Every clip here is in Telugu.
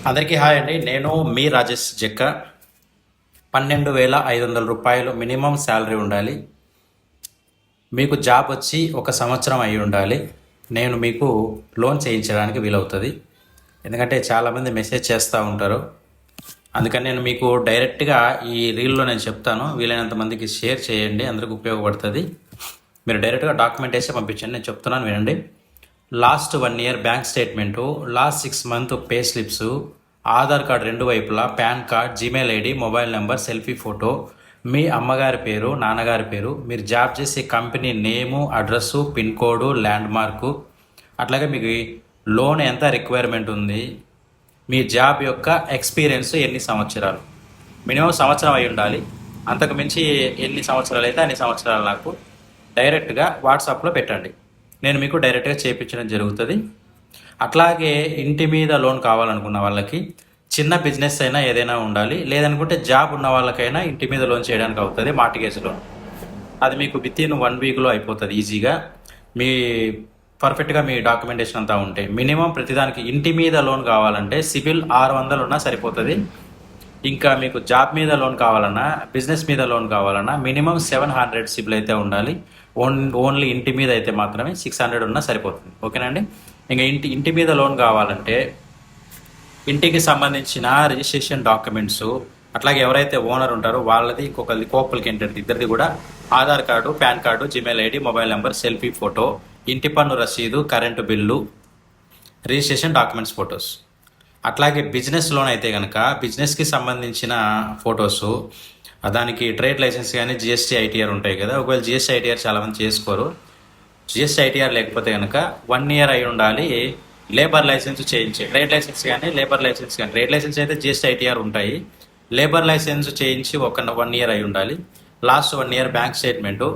అందరికీ హాయ్ అండి. నేను మీ రాజేష్ జక్క. 12,500 రూపాయలు మినిమం శాలరీ ఉండాలి. మీకు జాబ్ వచ్చి 1 సంవత్సరం అయి ఉండాలి. నేను మీకు లోన్ చేయించడానికి వీలవుతుంది. ఎందుకంటే చాలామంది మెసేజ్ చేస్తూ ఉంటారు. అందుకని నేను మీకు డైరెక్ట్గా ఈ రీల్లో నేను చెప్తాను. వీలైనంత మందికి షేర్ చేయండి, అందరికి ఉపయోగపడుతుంది. మీరు డైరెక్ట్గా డాక్యుమెంట్ వేసి పంపించండి. నేను చెప్తున్నాను వినండి. Last 1 year bank statement, last 6 month pay slips, Aadhaar card 2 వైపులా, PAN card, Gmail ID, mobile number, selfie photo, మీ అమ్మగారి పేరు, నాన్నగారి పేరు, మీరు జాబ్ చేసే company name, address, pin code, landmark, అట్లాగే మీకు లోన్ ఎంత రిక్వైర్మెంట్ ఉంది, మీ జాబ్ యొక్క ఎక్స్పీరియన్స్ ఎన్ని సంవత్సరాలు, మినిమం సంవత్సరం అయి ఉండాలి. అంతకు మించి ఎన్ని సంవత్సరాలు అయితే అన్ని సంవత్సరాలు నాకు డైరెక్ట్గా వాట్సాప్లో పెట్టండి. నేను మీకు డైరెక్ట్గా చేయించడం జరుగుతుంది. అట్లాగే ఇంటి మీద లోన్ కావాలనుకున్న వాళ్ళకి, చిన్న బిజినెస్ అయినా ఏదైనా ఉండాలి, లేదనుకుంటే జాబ్ ఉన్న వాళ్ళకైనా ఇంటి మీద లోన్ చేయడానికి అవుతుంది. మార్టిగేజ్ లోన్ అది మీకు వితిన్ 1 వీక్లో అయిపోతుంది ఈజీగా. మీ పర్ఫెక్ట్గా మీ డాక్యుమెంటేషన్ అంతా ఉంటే మినిమం ప్రతిదానికి ఇంటి మీద లోన్ కావాలంటే సిబిల్ 600 ఉన్నా సరిపోతుంది. ఇంకా మీకు జాబ్ మీద లోన్ కావాలన్నా, బిజినెస్ మీద లోన్ కావాలన్నా మినిమం 700 సిబిల్ అయితే ఉండాలి. ఓన్లీ ఇంటి మీద అయితే మాత్రమే 600 ఉన్నా సరిపోతుంది. ఓకేనండి. ఇంకా ఇంటి మీద లోన్ కావాలంటే ఇంటికి సంబంధించిన రిజిస్ట్రేషన్ డాక్యుమెంట్స్, అట్లాగే ఎవరైతే ఓనర్ ఉంటారో వాళ్ళది, ఇంకొకరిది కోపలికి ఏంటంటే ఇద్దరిది కూడా Aadhaar card, pan card, Gmail ID, mobile number, selfie photo, ఇంటి పన్ను రసీదు, current bill, registration documents photos. అట్లాగే బిజినెస్ లోన్ అయితే కనుక బిజినెస్కి సంబంధించిన ఫొటోసు, దానికి ట్రేడ్ లైసెన్స్ కానీ జిఎస్టీ ఐటీఆర్ ఉంటాయి కదా. ఒకవేళ జిఎస్టీ ఐటీఆర్ చాలామంది చేసుకోరు. జిఎస్టీ ఐటీఆర్ లేకపోతే కనుక 1 ఇయర్ అయి ఉండాలి. లేబర్ లైసెన్స్ చేయించి, ట్రేడ్ లైసెన్స్ కానీ లేబర్ లైసెన్స్ కానీ, ట్రేడ్ లైసెన్స్ అయితే జిఎస్టీ ఐటీఆర్ ఉంటాయి. లేబర్ లైసెన్స్ చేయించి 1 ఇయర్ అయి ఉండాలి. లాస్ట్ 1 ఇయర్ బ్యాంక్ స్టేట్మెంటు,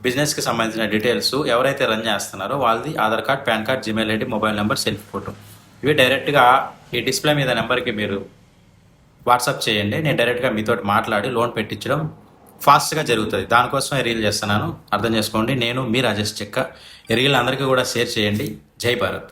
బిజినెస్కి సంబంధించిన డీటెయిల్స్, ఎవరైతే రన్ చేస్తున్నారో వాళ్ళది Aadhaar card, pan card, Gmail ID, mobile number, selfie photo, ఇవి డైరెక్ట్గా ఈ డిస్ప్లే మీద నెంబర్కి మీరు వాట్సాప్ చేయండి. నేను డైరెక్ట్గా మీతో మాట్లాడి లోన్ పెట్టించడం ఫాస్ట్గా జరుగుతుంది. దానికోసమే రీల్ చేస్తున్నాను, అర్థం చేసుకోండి. నేను మీ రాజేష్ చెక్క. ఈ రీల్ అందరికీ కూడా షేర్ చేయండి. జై భారత్.